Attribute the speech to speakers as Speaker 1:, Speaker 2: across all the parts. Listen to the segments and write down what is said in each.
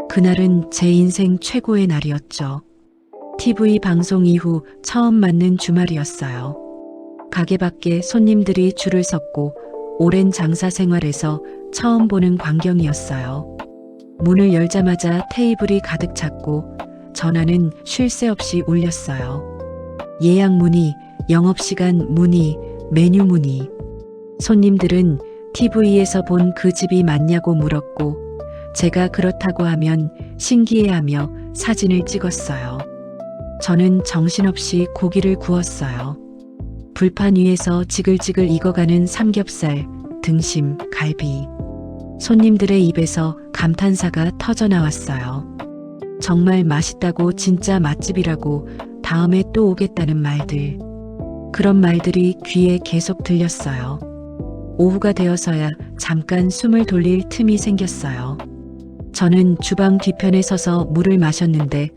Speaker 1: 그날은 제 인생 최고의 날이었죠. TV 방송 이후 처음 맞는 주말이었어요. 가게 밖에 손님들이 줄을 섰고 오랜 장사 생활에서 처음 보는 광경이었어요. 문을 열자마자 테이블이 가득 찼고 전화는 쉴 새 없이 울렸어요. 예약 문의, 영업시간 문의, 메뉴 문의. 손님들은 TV에서 본 그 집이 맞냐고 물었고 제가 그렇다고 하면 신기해하며 사진을 찍었어요. 저는 정신없이 고기를 구웠어요. 불판 위에서 지글지글 익어가는 삼겹살, 등심, 갈비. 손님들의 입에서 감탄사가 터져 나왔어요. 정말 맛있다고, 진짜 맛집이라고, 다음에 또 오겠다는 말들. 그런 말들이 귀에 계속 들렸어요. 오후가 되어서야 잠깐 숨을 돌릴 틈이 생겼어요. 저는 주방 뒤편에 서서 물을 마셨는데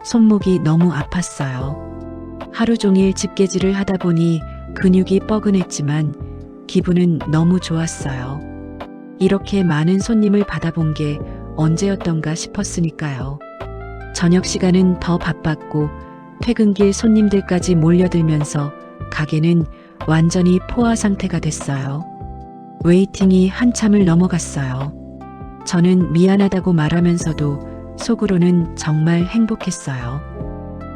Speaker 1: 손목이 너무 아팠어요. 하루 종일 집게질을 하다 보니 근육이 뻐근했지만 기분은 너무 좋았어요. 이렇게 많은 손님을 받아본 게 언제였던가 싶었으니까요. 저녁 시간은 더 바빴고 퇴근길 손님들까지 몰려들면서 가게는 완전히 포화 상태가 됐어요. 웨이팅이 한참을 넘어갔어요. 저는 미안하다고 말하면서도 속으로는 정말 행복했어요.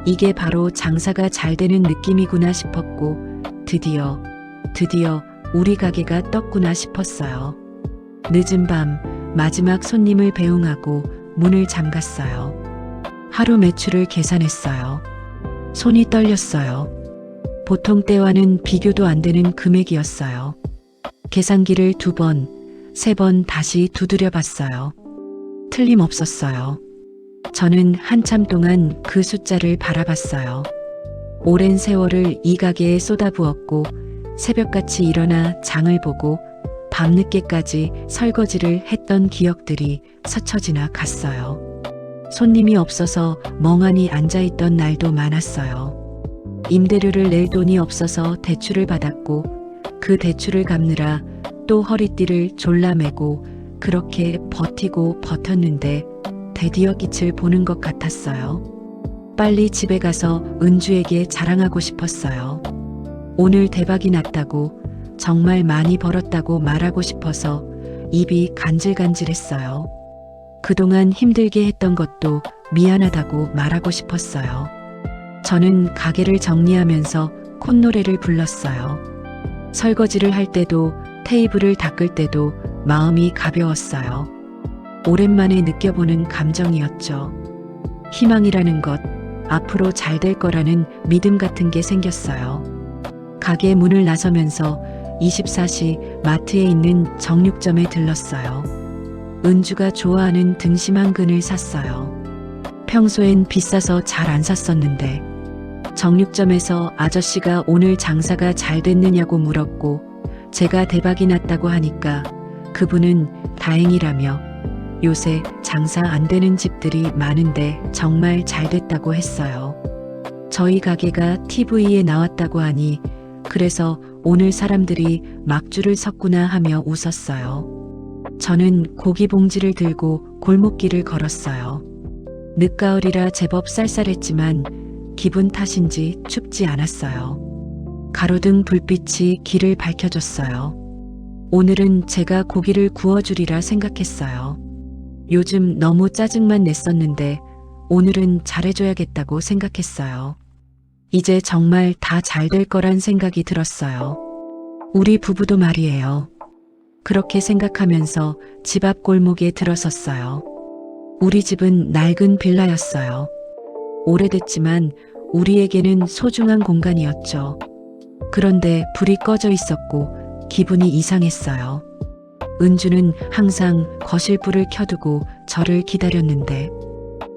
Speaker 1: 이게 바로 장사가 잘 되는 느낌이구나 싶었고 드디어 우리 가게가 떴구나 싶었어요. 늦은 밤 마지막 손님을 배웅하고 문을 잠갔어요. 하루 매출을 계산했어요. 손이 떨렸어요. 보통 때와는 비교도 안 되는 금액이었어요. 계산기를 2번, 3번 다시 두드려 봤어요. 틀림없었어요. 저는 한참 동안 그 숫자를 바라봤어요. 오랜 세월을 이 가게에 쏟아부었고 새벽같이 일어나 장을 보고 밤늦게까지 설거지를 했던 기억들이 스쳐 지나갔어요. 손님이 없어서 멍하니 앉아있던 날도 많았어요. 임대료를 낼 돈이 없어서 대출을 받았고 그 대출을 갚느라 또 허리띠를 졸라매고 그렇게 버티고 버텼는데 드디어 빛을 보는 것 같았어요. 빨리 집에 가서 은주에게 자랑하고 싶었어요. 오늘 대박이 났다고, 정말 많이 벌었다고 말하고 싶어서 입이 간질간질했어요. 그동안 힘들게 했던 것도 미안하다고 말하고 싶었어요. 저는 가게를 정리하면서 콧노래를 불렀어요. 설거지를 할 때도 테이블을 닦을 때도 마음이 가벼웠어요. 오랜만에 느껴보는 감정이었죠. 희망이라는 것, 앞으로 잘 될 거라는 믿음 같은 게 생겼어요. 가게 문을 나서면서 24시 마트에 있는 정육점에 들렀어요. 은주가 좋아하는 등심 한 근을 샀어요. 평소엔 비싸서 잘 안 샀었는데 정육점에서 아저씨가 오늘 장사가 잘 됐느냐고 물었고 제가 대박이 났다고 하니까 그분은 다행이라며 요새 장사 안 되는 집들이 많은데 정말 잘 됐다고 했어요. 저희 가게가 TV에 나왔다고 하니 그래서 오늘 사람들이 막 줄을 섰구나 하며 웃었어요. 저는 고기 봉지를 들고 골목길을 걸었어요. 늦가을이라 제법 쌀쌀했지만 기분 탓인지 춥지 않았어요. 가로등 불빛이 길을 밝혀줬어요. 오늘은 제가 고기를 구워주리라 생각했어요. 요즘 너무 짜증만 냈었는데 오늘은 잘해줘야겠다고 생각했어요. 이제 정말 다 잘 될 거란 생각이 들었어요. 우리 부부도 말이에요. 그렇게 생각하면서 집 앞 골목에 들어섰어요. 우리 집은 낡은 빌라였어요. 오래됐지만 우리에게는 소중한 공간이었죠. 그런데 불이 꺼져 있었고 기분이 이상했어요. 은주는 항상 거실 불을 켜두고 저를 기다렸는데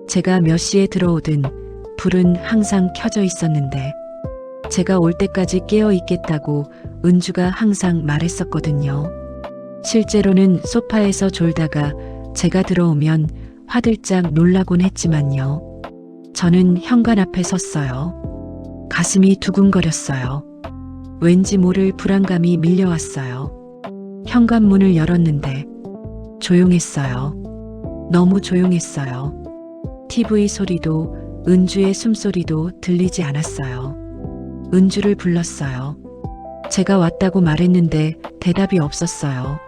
Speaker 1: 제가 몇 시에 들어오든 불은 항상 켜져 있었는데 제가 올 때까지 깨어 있겠다고 은주가 항상 말했었거든요. 실제로는 소파에서 졸다가 제가 들어오면 화들짝 놀라곤 했지만요. 저는 현관 앞에 섰어요. 가슴이 두근거렸어요. 왠지 모를 불안감이 밀려왔어요. 현관문을 열었는데 조용했어요. 너무 조용했어요. TV 소리도 은주의 숨소리도 들리지 않았어요. 은주를 불렀어요. 제가 왔다고 말했는데 대답이 없었어요.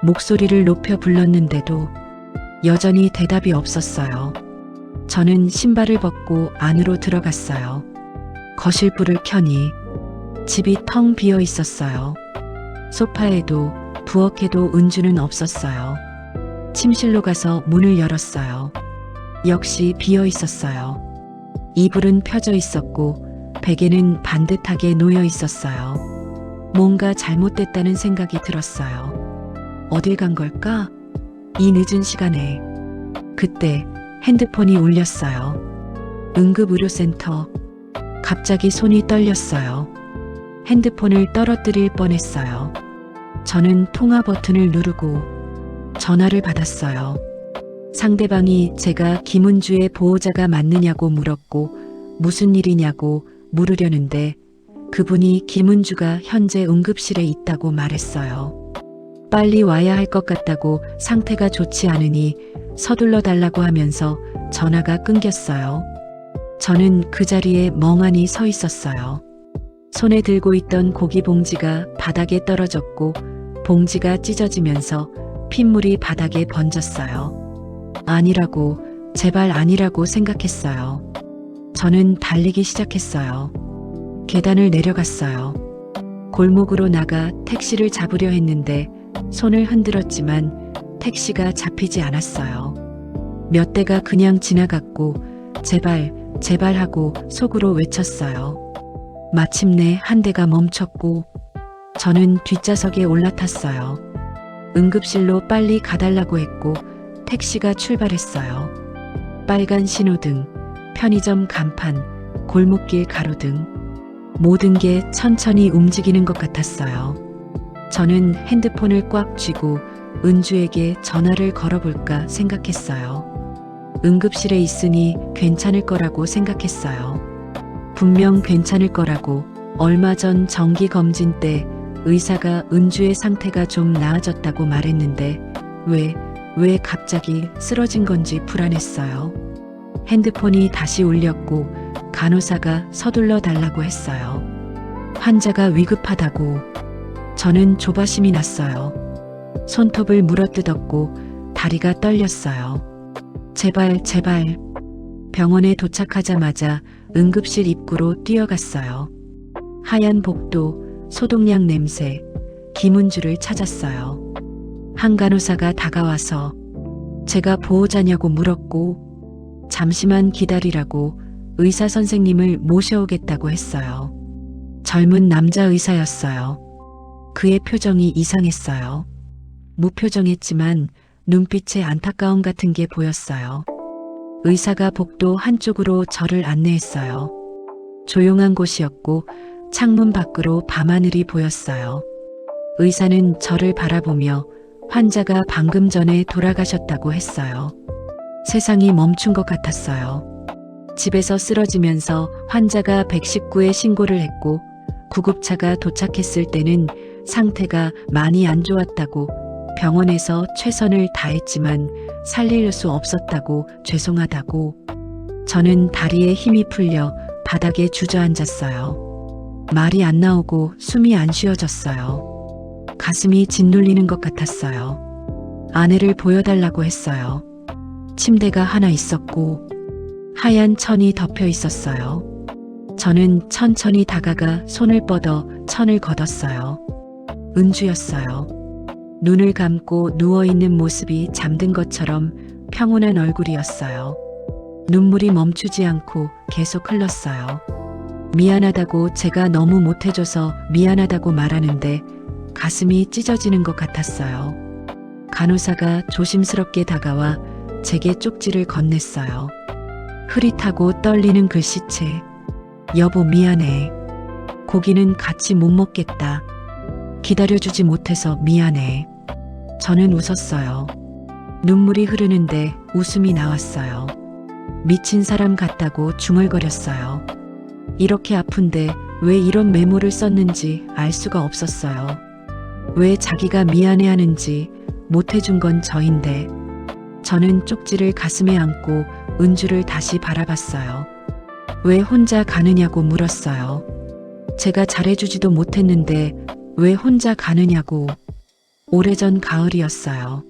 Speaker 1: 목소리를 높여 불렀는데도 여전히 대답이 없었어요. 저는 신발을 벗고 안으로 들어갔어요. 거실 불을 켜니 집이 텅 비어 있었어요. 소파에도 부엌에도 은주는 없었어요. 침실로 가서 문을 열었어요. 역시 비어 있었어요. 이불은 펴져 있었고 베개는 반듯하게 놓여 있었어요. 뭔가 잘못됐다는 생각이 들었어요. 어딜 간 걸까? 이 늦은 시간에. 그때 핸드폰이 울렸어요. 응급의료센터. 갑자기 손이 떨렸어요. 핸드폰을 떨어뜨릴 뻔했어요. 저는 통화 버튼을 누르고 전화를 받았어요. 상대방이 제가 김은주의 보호자가 맞느냐고 물었고 무슨 일이냐고 물으려는데 그분이 김은주가 현재 응급실에 있다고 말했어요. 빨리 와야 할 것 같다고 상태가 좋지 않으니 서둘러 달라고 하면서 전화가 끊겼어요. 저는 그 자리에 멍하니 서 있었어요. 손에 들고 있던 고기 봉지가 바닥에 떨어졌고 봉지가 찢어지면서 핏물이 바닥에 번졌어요. 아니라고, 제발 아니라고 생각했어요. 저는 달리기 시작했어요. 계단을 내려갔어요. 골목으로 나가 택시를 잡으려 했는데 손을 흔들었지만 택시가 잡히지 않았어요. 몇 대가 그냥 지나갔고 제발, 제발 하고 속으로 외쳤어요. 마침내 한 대가 멈췄고 저는 뒷좌석에 올라탔어요. 응급실로 빨리 가달라고 했고 택시가 출발했어요. 빨간 신호등, 편의점 간판, 골목길 가로등, 모든 게 천천히 움직이는 것 같았어요. 저는 핸드폰을 꽉 쥐고 은주에게 전화를 걸어볼까 생각했어요. 응급실에 있으니 괜찮을 거라고 생각했어요. 분명 괜찮을 거라고. 얼마 전 정기검진 때 의사가 은주의 상태가 좀 나아졌다고 말했는데 왜 갑자기 쓰러진 건지 불안했어요. 핸드폰이 다시 울렸고 간호사가 서둘러 달라고 했어요. 환자가 위급하다고. 저는 조바심이 났어요. 손톱을 물어뜯었고 다리가 떨렸어요. 제발, 제발. 병원에 도착하자마자 응급실 입구로 뛰어갔어요. 하얀 복도, 소독약 냄새, 김은주를 찾았어요. 한 간호사가 다가와서 제가 보호자냐고 물었고 잠시만 기다리라고 의사 선생님을 모셔오겠다고 했어요. 젊은 남자 의사였어요. 그의 표정이 이상했어요. 무표정했지만 눈빛에 안타까움 같은 게 보였어요. 의사가 복도 한쪽으로 저를 안내했어요. 조용한 곳이었고 창문 밖으로 밤하늘이 보였어요. 의사는 저를 바라보며 환자가 방금 전에 돌아가셨다고 했어요. 세상이 멈춘 것 같았어요. 집에서 쓰러지면서 환자가 119에 신고를 했고 구급차가 도착했을 때는 상태가 많이 안 좋았다고 병원에서 최선을 다했지만 살릴 수 없었다고 죄송하다고. 저는 다리에 힘이 풀려 바닥에 주저앉았어요. 말이 안 나오고 숨이 안 쉬어졌어요. 가슴이 짓눌리는 것 같았어요. 아내를 보여달라고 했어요. 침대가 하나 있었고 하얀 천이 덮여 있었어요. 저는 천천히 다가가 손을 뻗어 천을 걷었어요. 은주였어요. 눈을 감고 누워있는 모습이 잠든 것처럼 평온한 얼굴이었어요. 눈물이 멈추지 않고 계속 흘렀어요. 미안하다고, 제가 너무 못해줘서 미안하다고 말하는데 가슴이 찢어지는 것 같았어요. 간호사가 조심스럽게 다가와 제게 쪽지를 건넸어요. 흐릿하고 떨리는 글씨체. 여보 미안해. 고기는 같이 못 먹겠다. 기다려주지 못해서 미안해. 저는 웃었어요. 눈물이 흐르는데 웃음이 나왔어요. 미친 사람 같다고 중얼거렸어요. 이렇게 아픈데 왜 이런 메모를 썼는지 알 수가 없었어요. 왜 자기가 미안해하는지, 못해준 건 저인데. 저는 쪽지를 가슴에 안고 은주를 다시 바라봤어요. 왜 혼자 가느냐고 물었어요. 제가 잘해주지도 못했는데 왜 혼자 가느냐고. 오래전 가을이었어요.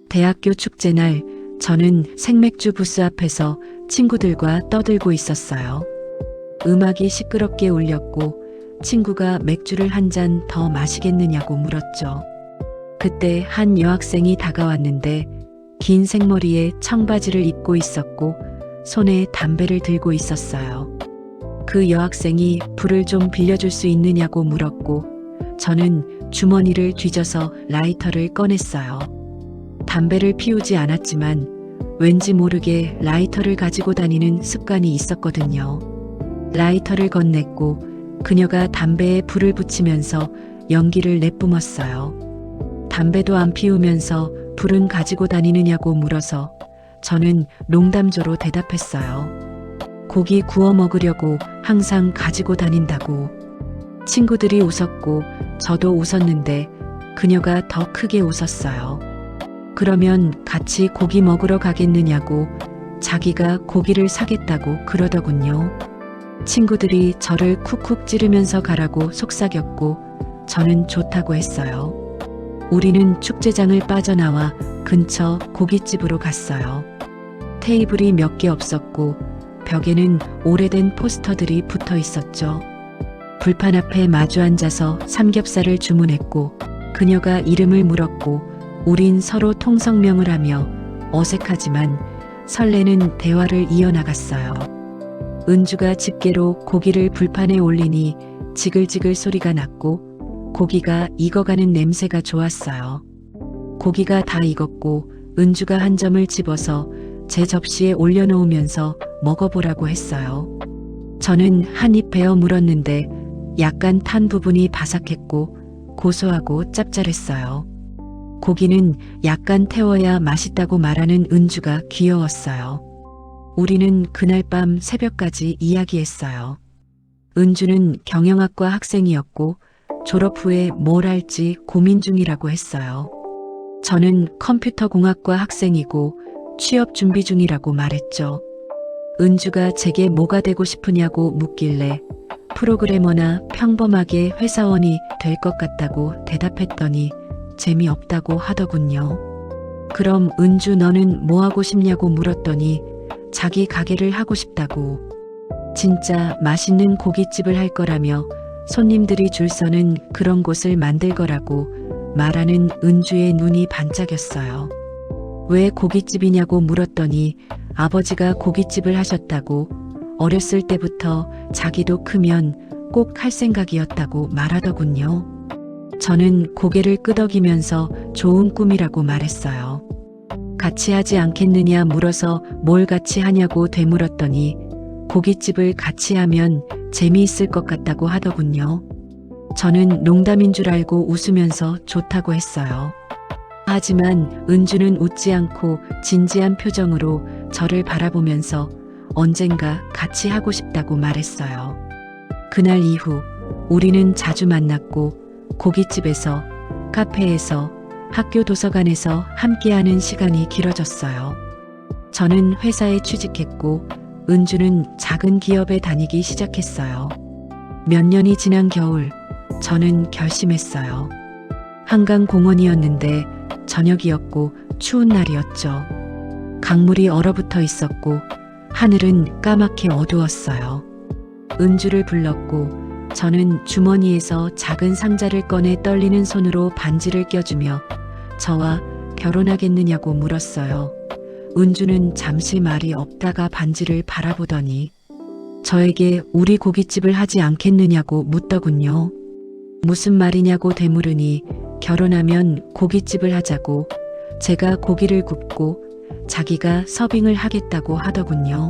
Speaker 1: 대학교 축제날 저는 생맥주 부스 앞에서 친구들과 떠들고 있었어요. 음악이 시끄럽게 울렸고 친구가 맥주를 한 잔 더 마시겠느냐고 물었죠. 그때 한 여학생이 다가왔는데 긴 생머리에 청바지를 입고 있었고 손에 담배를 들고 있었어요. 그 여학생이 불을 좀 빌려줄 수 있느냐고 물었고 저는 주머니를 뒤져서 라이터를 꺼냈어요. 담배를 피우지 않았지만 왠지 모르게 라이터를 가지고 다니는 습관이 있었거든요. 라이터를 건넸고 그녀가 담배에 불을 붙이면서 연기를 내뿜었어요. 담배도 안 피우면서 불은 가지고 다니느냐고 물어서 저는 농담조로 대답했어요. 고기 구워 먹으려고 항상 가지고 다닌다고. 친구들이 웃었고 저도 웃었는데 그녀가 더 크게 웃었어요. 그러면 같이 고기 먹으러 가겠느냐고 자기가 고기를 사겠다고 그러더군요. 친구들이 저를 쿡쿡 찌르면서 가라고 속삭였고 저는 좋다고 했어요. 우리는 축제장을 빠져나와 근처 고깃집으로 갔어요. 테이블이 몇 개 없었고 벽에는 오래된 포스터들이 붙어 있었죠. 불판 앞에 마주 앉아서 삼겹살을 주문했고 그녀가 이름을 물었고 우린 서로 통성명을 하며 어색하지만 설레는 대화를 이어나갔어요. 은주가 집게로 고기를 불판에 올리니 지글지글 소리가 났고 고기가 익어가는 냄새가 좋았어요. 고기가 다 익었고 은주가 한 점을 집어서 제 접시에 올려놓으면서 먹어보라고 했어요. 저는 한 입 베어 물었는데 약간 탄 부분이 바삭했고 고소하고 짭짤했어요. 고기는 약간 태워야 맛있다고 말하는 은주가 귀여웠어요. 우리는 그날 밤 새벽까지 이야기했어요. 은주는 경영학과 학생이었고 졸업 후에 뭘 할지 고민 중이라고 했어요. 저는 컴퓨터공학과 학생이고 취업 준비 중이라고 말했죠. 은주가 제게 뭐가 되고 싶으냐고 묻길래 프로그래머나 평범하게 회사원이 될 것 같다고 대답했더니 재미없다고 하더군요. 그럼 은주 너는 뭐 하고 싶냐고 물었더니 자기 가게를 하고 싶다고. 진짜 맛있는 고깃집을 할 거라며 손님들이 줄 서는 그런 곳을 만들 거라고 말하는 은주의 눈이 반짝였어요. 왜 고깃집이냐고 물었더니 아버지가 고깃집을 하셨다고 어렸을 때부터 자기도 크면 꼭 할 생각이었다고 말하더군요. 저는 고개를 끄덕이면서 좋은 꿈이라고 말했어요. 같이 하지 않겠느냐 물어서 뭘 같이 하냐고 되물었더니 고깃집을 같이 하면 재미있을 것 같다고 하더군요. 저는 농담인 줄 알고 웃으면서 좋다고 했어요. 하지만 은주는 웃지 않고 진지한 표정으로 저를 바라보면서 언젠가 같이 하고 싶다고 말했어요. 그날 이후 우리는 자주 만났고 고깃집에서, 카페에서, 학교 도서관에서 함께하는 시간이 길어졌어요. 저는 회사에 취직했고 은주는 작은 기업에 다니기 시작했어요. 몇 년이 지난 겨울 저는 결심했어요. 한강공원이었는데 저녁이었고 추운 날이었죠. 강물이 얼어붙어 있었고 하늘은 까맣게 어두웠어요. 은주를 불렀고 저는 주머니에서 작은 상자를 꺼내 떨리는 손으로 반지를 껴주며 저와 결혼하겠느냐고 물었어요. 은주는 잠시 말이 없다가 반지를 바라보더니 저에게 우리 고깃집을 하지 않겠느냐고 묻더군요. 무슨 말이냐고 되물으니 결혼하면 고깃집을 하자고 제가 고기를 굽고 자기가 서빙을 하겠다고 하더군요.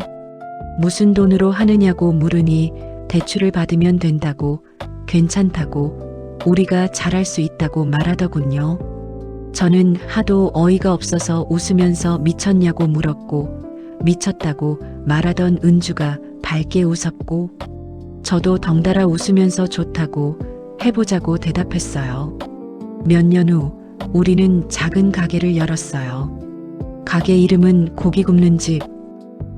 Speaker 1: 무슨 돈으로 하느냐고 물으니 대출을 받으면 된다고, 괜찮다고, 우리가 잘할 수 있다고 말하더군요. 저는 하도 어이가 없어서 웃으면서 미쳤냐고 물었고 미쳤다고 말하던 은주가 밝게 웃었고 저도 덩달아 웃으면서 좋다고 해보자고 대답했어요. 몇 년 후 우리는 작은 가게를 열었어요. 가게 이름은 고기 굽는 집.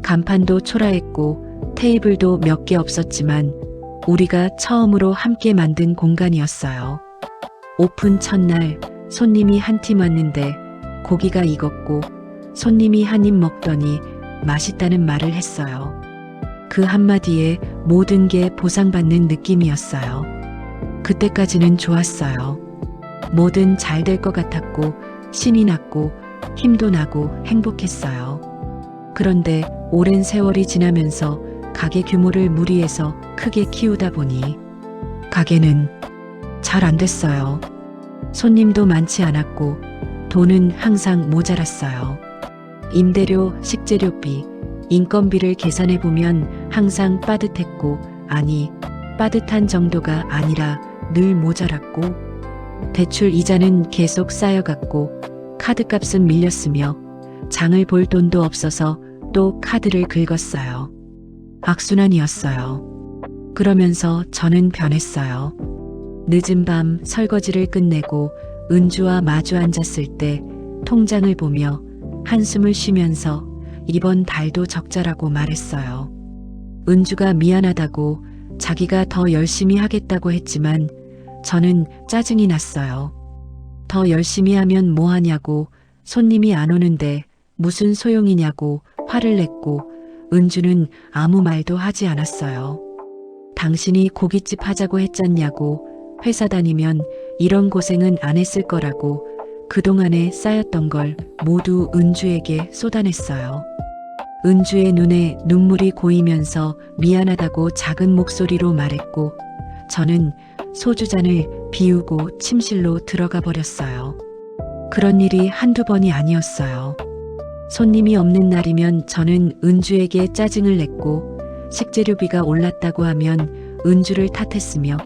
Speaker 1: 간판도 초라했고 테이블도 몇 개 없었지만 우리가 처음으로 함께 만든 공간이었어요. 오픈 첫날 손님이 한 팀 왔는데 고기가 익었고 손님이 한 입 먹더니 맛있다는 말을 했어요. 그 한마디에 모든 게 보상받는 느낌이었어요. 그때까지는 좋았어요. 뭐든 잘 될 것 같았고 신이 났고 힘도 나고 행복했어요. 그런데 오랜 세월이 지나면서 가게 규모를 무리해서 크게 키우다 보니 가게는 잘 안 됐어요. 손님도 많지 않았고 돈은 항상 모자랐어요. 임대료, 식재료비, 인건비를 계산해 보면 항상 빠듯했고, 아니, 빠듯한 정도가 아니라 늘 모자랐고, 대출 이자는 계속 쌓여갔고, 카드값은 밀렸으며, 장을 볼 돈도 없어서 또 카드를 긁었어요. 악순환이었어요. 그러면서 저는 변했어요. 늦은 밤 설거지를 끝내고 은주와 마주 앉았을 때 통장을 보며 한숨을 쉬면서 이번 달도 적자라고 말했어요. 은주가 미안하다고 자기가 더 열심히 하겠다고 했지만 저는 짜증이 났어요. 더 열심히 하면 뭐 하냐고, 손님이 안 오는데 무슨 소용이냐고 화를 냈고 은주는 아무 말도 하지 않았어요. 당신이 고깃집 하자고 했잖냐고, 회사 다니면 이런 고생은 안 했을 거라고 그동안에 쌓였던 걸 모두 은주에게 쏟아냈어요. 은주의 눈에 눈물이 고이면서 미안하다고 작은 목소리로 말했고 저는 소주잔을 비우고 침실로 들어가 버렸어요. 그런 일이 한두 번이 아니었어요. 손님이 없는 날이면 저는 은주에게 짜증을 냈고 식재료비가 올랐다고 하면 은주를 탓했으며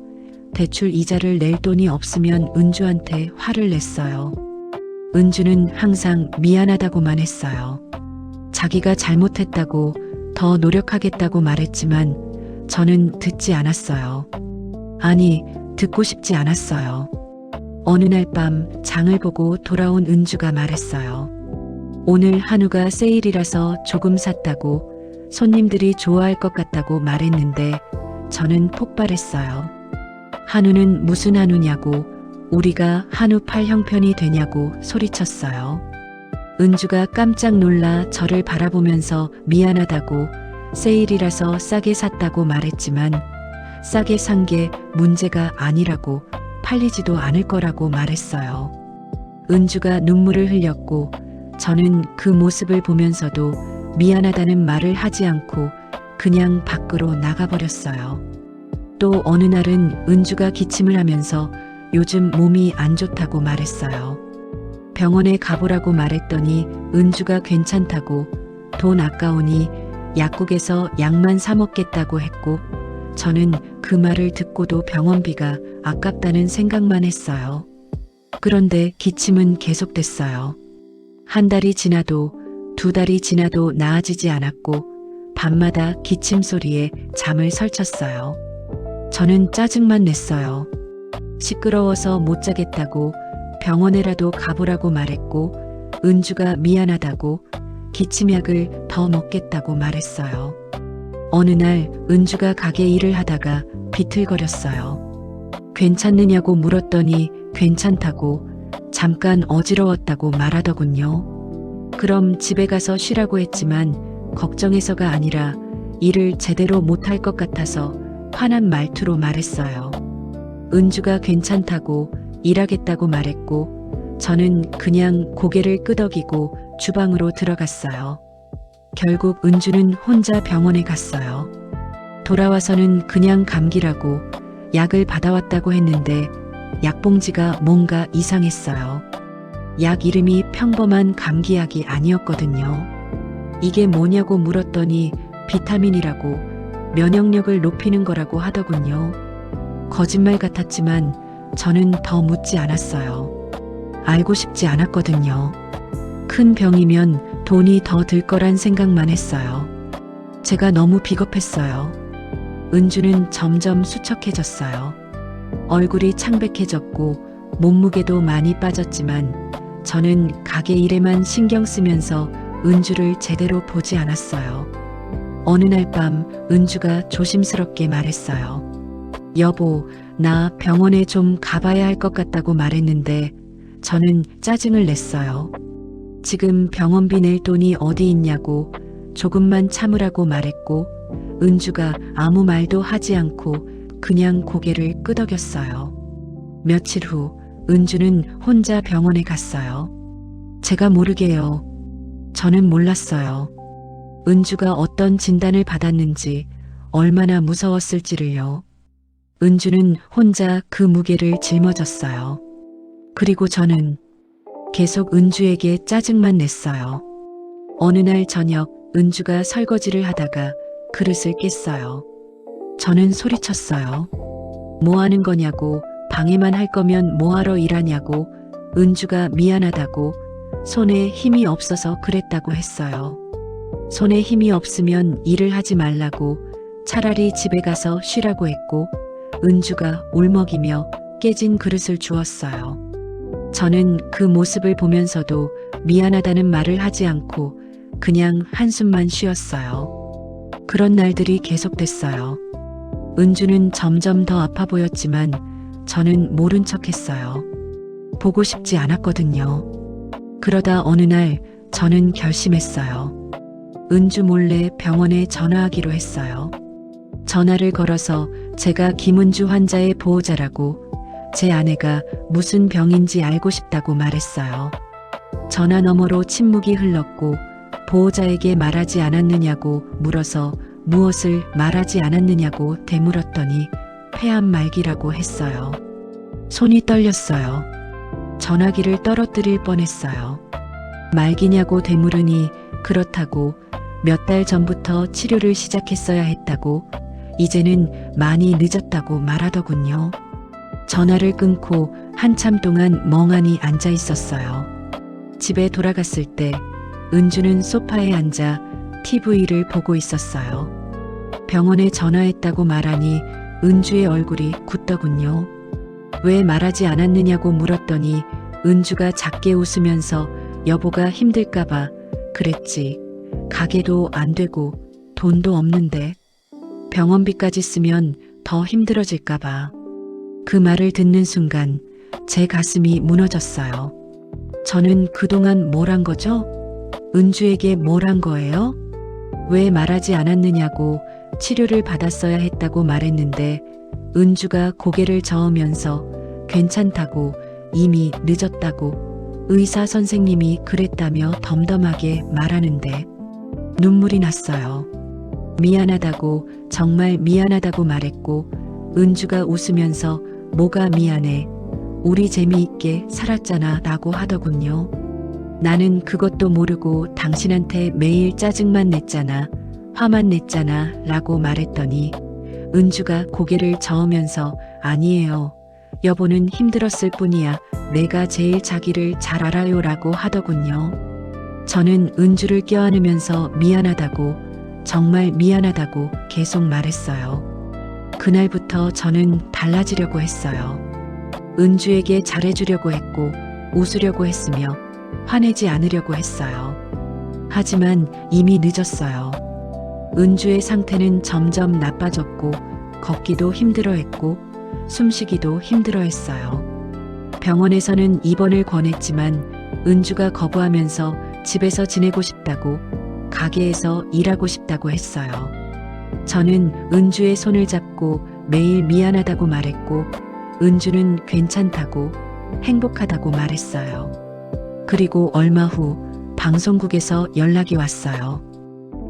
Speaker 1: 대출 이자를 낼 돈이 없으면 은주한테 화를 냈어요. 은주는 항상 미안하다고만 했어요. 자기가 잘못했다고 더 노력하겠다고 말했지만 저는 듣지 않았어요. 아니, 듣고 싶지 않았어요. 어느 날 밤 장을 보고 돌아온 은주가 말했어요. 오늘 한우가 세일이라서 조금 샀다고, 손님들이 좋아할 것 같다고 말했는데 저는 폭발했어요. 한우는 무슨 한우냐고, 우리가 한우 팔 형편이 되냐고 소리쳤어요. 은주가 깜짝 놀라 저를 바라보면서 미안하다고, 세일이라서 싸게 샀다고 말했지만 싸게 산 게 문제가 아니라고, 팔리지도 않을 거라고 말했어요. 은주가 눈물을 흘렸고 저는 그 모습을 보면서도 미안하다는 말을 하지 않고 그냥 밖으로 나가버렸어요. 또 어느 날은 은주가 기침을 하면서 요즘 몸이 안 좋다고 말했어요. 병원에 가보라고 말했더니 은주가 괜찮다고, 돈 아까우니 약국에서 약만 사 먹겠다고 했고 저는 그 말을 듣고도 병원비가 아깝다는 생각만 했어요. 그런데 기침은 계속됐어요. 한 달이 지나도 두 달이 지나도 나아지지 않았고 밤마다 기침 소리에 잠을 설쳤어요. 저는 짜증만 냈어요. 시끄러워서 못 자겠다고 병원에라도 가보라고 말했고 은주가 미안하다고 기침약을 더 먹겠다고 말했어요. 어느 날 은주가 가게 일을 하다가 비틀거렸어요. 괜찮느냐고 물었더니 괜찮다고, 잠깐 어지러웠다고 말하더군요. 그럼 집에 가서 쉬라고 했지만 걱정해서가 아니라 일을 제대로 못할 것 같아서 화난 말투로 말했어요. 은주가 괜찮다고 일하겠다고 말했고 저는 그냥 고개를 끄덕이고 주방으로 들어갔어요. 결국 은주는 혼자 병원에 갔어요. 돌아와서는 그냥 감기라고 약을 받아왔다고 했는데 약봉지가 뭔가 이상했어요. 약 이름이 평범한 감기약이 아니었거든요. 이게 뭐냐고 물었더니 비타민이라고, 면역력을 높이는 거라고 하더군요. 거짓말 같았지만 저는 더 묻지 않았어요. 알고 싶지 않았거든요. 큰 병이면 돈이 더 들 거란 생각만 했어요. 제가 너무 비겁했어요. 은주는 점점 수척해졌어요. 얼굴이 창백해졌고 몸무게도 많이 빠졌지만 저는 가게 일에만 신경 쓰면서 은주를 제대로 보지 않았어요. 어느 날 밤 은주가 조심스럽게 말했어요. 여보, 나 병원에 좀 가봐야 할 것 같다고 말했는데 저는 짜증을 냈어요. 지금 병원비 낼 돈이 어디 있냐고 조금만 참으라고 말했고 은주가 아무 말도 하지 않고 그냥 고개를 끄덕였어요. 며칠 후 은주는 혼자 병원에 갔어요. 제가 모르게요. 저는 몰랐어요. 은주가 어떤 진단을 받았는지 얼마나 무서웠을지를요. 은주는 혼자 그 무게를 짊어졌어요. 그리고 저는 계속 은주에게 짜증만 냈어요. 어느 날 저녁 은주가 설거지를 하다가 그릇을 깼어요. 저는 소리쳤어요. 뭐 하는 거냐고, 방해만 할 거면 뭐하러 일하냐고, 은주가 미안하다고, 손에 힘이 없어서 그랬다고 했어요. 손에 힘이 없으면 일을 하지 말라고, 차라리 집에 가서 쉬라고 했고, 은주가 울먹이며 깨진 그릇을 주었어요. 저는 그 모습을 보면서도 미안하다는 말을 하지 않고 그냥 한숨만 쉬었어요. 그런 날들이 계속됐어요. 은주는 점점 더 아파 보였지만 저는 모른 척 했어요. 보고 싶지 않았거든요. 그러다 어느 날 저는 결심했어요. 은주 몰래 병원에 전화하기로 했어요. 전화를 걸어서 제가 김은주 환자의 보호자라고, 제 아내가 무슨 병인지 알고 싶다고 말했어요. 전화 너머로 침묵이 흘렀고 보호자에게 말하지 않았느냐고 물어서 무엇을 말하지 않았느냐고 되물었더니 폐암 말기라고 했어요. 손이 떨렸어요. 전화기를 떨어뜨릴 뻔했어요. 말기냐고 되물으니 그렇다고, 몇 달 전부터 치료를 시작했어야 했다고, 이제는 많이 늦었다고 말하더군요. 전화를 끊고 한참 동안 멍하니 앉아 있었어요. 집에 돌아갔을 때 은주는 소파에 앉아 TV를 보고 있었어요. 병원에 전화했다고 말하니 은주의 얼굴이 굳더군요. 왜 말하지 않았느냐고 물었더니 은주가 작게 웃으면서 여보가 힘들까봐 그랬지. 가게도 안 되고 돈도 없는데 병원비까지 쓰면 더 힘들어질까봐. 그 말을 듣는 순간 제 가슴이 무너졌어요. 저는 그동안 뭘 한 거죠? 은주에게 뭘 한 거예요? 왜 말하지 않았느냐고, 치료를 받았어야 했다고 말했는데 은주가 고개를 저으면서 괜찮다고, 이미 늦었다고, 의사 선생님이 그랬다며 덤덤하게 말하는데 눈물이 났어요. 미안하다고, 정말 미안하다고 말했고 은주가 웃으면서 뭐가 미안해, 우리 재미있게 살았잖아 라고 하더군요. 나는 그것도 모르고 당신한테 매일 짜증만 냈잖아, 화만 냈잖아 라고 말했더니 은주가 고개를 저으면서 아니에요. 여보는 힘들었을 뿐이야. 내가 제일 자기를 잘 알아요 라고 하더군요. 저는 은주를 껴안으면서 미안하다고, 정말 미안하다고 계속 말했어요. 그날부터 저는 달라지려고 했어요. 은주에게 잘해주려고 했고 웃으려고 했으며 화내지 않으려고 했어요. 하지만 이미 늦었어요. 은주의 상태는 점점 나빠졌고 걷기도 힘들어했고 숨쉬기도 힘들어했어요. 병원에서는 입원을 권했지만 은주가 거부하면서 집에서 지내고 싶다고, 가게에서 일하고 싶다고 했어요. 저는 은주의 손을 잡고 매일 미안하다고 말했고 은주는 괜찮다고, 행복하다고 말했어요. 그리고 얼마 후 방송국에서 연락이 왔어요.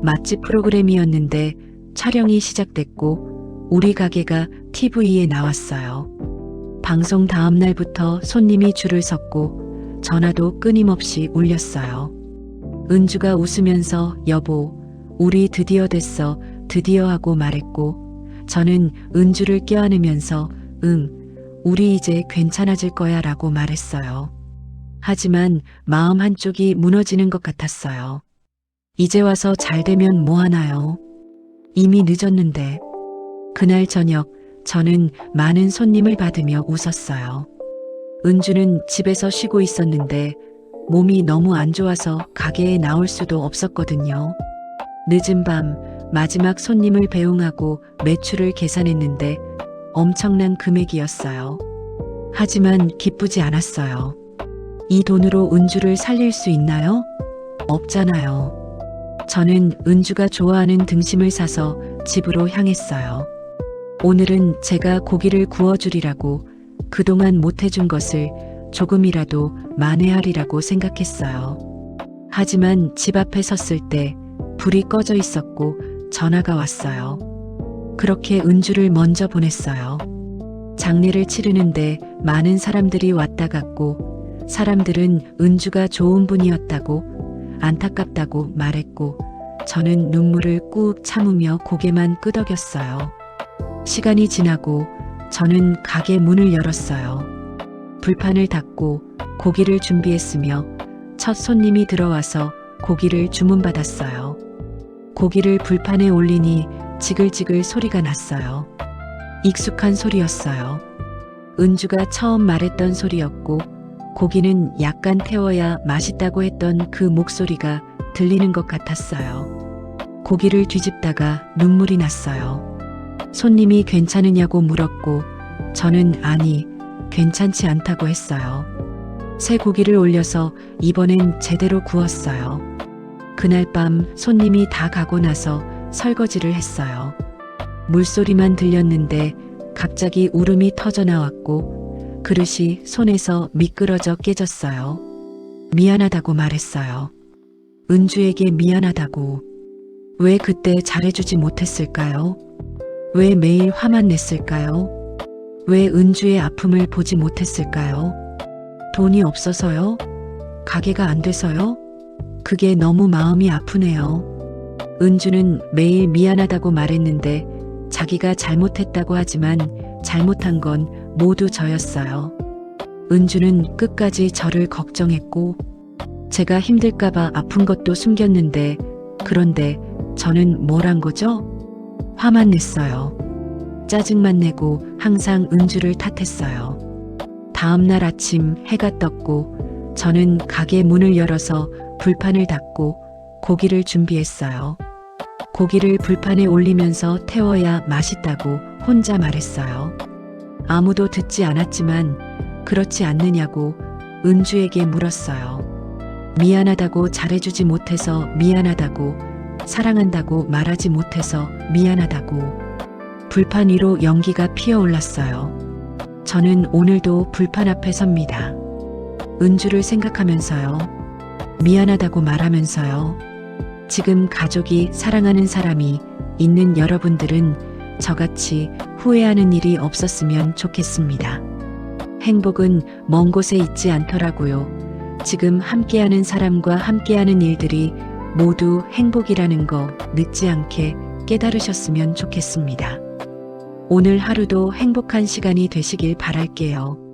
Speaker 1: 맛집 프로그램이었는데 촬영이 시작됐고 우리 가게가 TV에 나왔어요. 방송 다음 날부터 손님이 줄을 섰고 전화도 끊임없이 울렸어요. 은주가 웃으면서 여보, 우리 드디어 됐어, 드디어 하고 말했고 저는 은주를 껴안으면서 응, 우리 이제 괜찮아질 거야 라고 말했어요. 하지만 마음 한쪽이 무너지는 것 같았어요. 이제 와서 잘 되면 뭐 하나요? 이미 늦었는데. 그날 저녁 저는 많은 손님을 받으며 웃었어요. 은주는 집에서 쉬고 있었는데 몸이 너무 안 좋아서 가게에 나올 수도 없었거든요. 늦은 밤 마지막 손님을 배웅하고 매출을 계산했는데 엄청난 금액이었어요. 하지만 기쁘지 않았어요. 이 돈으로 은주를 살릴 수 있나요? 없잖아요. 저는 은주가 좋아하는 등심을 사서 집으로 향했어요. 오늘은 제가 고기를 구워주리라고 그동안 못해준 것을 조금이라도 만회하리라고 생각했어요. 하지만 집 앞에 섰을 때 불이 꺼져 있었고 전화가 왔어요. 그렇게 은주를 먼저 보냈어요. 장례를 치르는데 많은 사람들이 왔다 갔고 사람들은 은주가 좋은 분이었다고 안타깝다고 말했고 저는 눈물을 꾹 참으며 고개만 끄덕였어요. 시간이 지나고 저는 가게 문을 열었어요. 불판을 닫고 고기를 준비했으며 첫 손님이 들어와서 고기를 주문받았어요. 고기를 불판에 올리니 지글지글 소리가 났어요. 익숙한 소리였어요. 은주가 처음 말했던 소리였고 고기는 약간 태워야 맛있다고 했던 그 목소리가 들리는 것 같았어요. 고기를 뒤집다가 눈물이 났어요. 손님이 괜찮으냐고 물었고 저는 아니, 괜찮지 않다고 했어요. 새 고기를 올려서 이번엔 제대로 구웠어요. 그날 밤 손님이 다 가고 나서 설거지를 했어요. 물소리만 들렸는데 갑자기 울음이 터져 나왔고 그릇이 손에서 미끄러져 깨졌어요. 미안하다고 말했어요. 은주에게 미안하다고. 왜 그때 잘해주지 못했을까요? 왜 매일 화만 냈을까요? 왜 은주의 아픔을 보지 못했을까요? 돈이 없어서요? 가게가 안 돼서요? 그게 너무 마음이 아프네요. 은주는 매일 미안하다고 말했는데 자기가 잘못했다고 하지만 잘못한 건 모두 저였어요. 은주는 끝까지 저를 걱정했고 제가 힘들까봐 아픈 것도 숨겼는데 그런데 저는 뭘 한 거죠? 화만 냈어요. 짜증만 내고 항상 은주를 탓했어요. 다음 날 아침 해가 떴고 저는 가게 문을 열어서 불판을 닫고 고기를 준비했어요. 고기를 불판에 올리면서 태워야 맛있다고 혼자 말했어요. 아무도 듣지 않았지만 그렇지 않느냐고 은주에게 물었어요. 미안하다고 잘해주지 못해서 미안하다고 사랑한다고 말하지 못해서 미안하다고. 불판 위로 연기가 피어올랐어요. 저는 오늘도 불판 앞에 섭니다. 은주를 생각하면서요. 미안하다고 말하면서요. 지금 가족이 사랑하는 사람이 있는 여러분들은 저같이 후회하는 일이 없었으면 좋겠습니다. 행복은 먼 곳에 있지 않더라고요. 지금 함께하는 사람과 함께하는 일들이 모두 행복이라는 거 늦지 않게 깨달으셨으면 좋겠습니다. 오늘 하루도 행복한 시간이 되시길 바랄게요.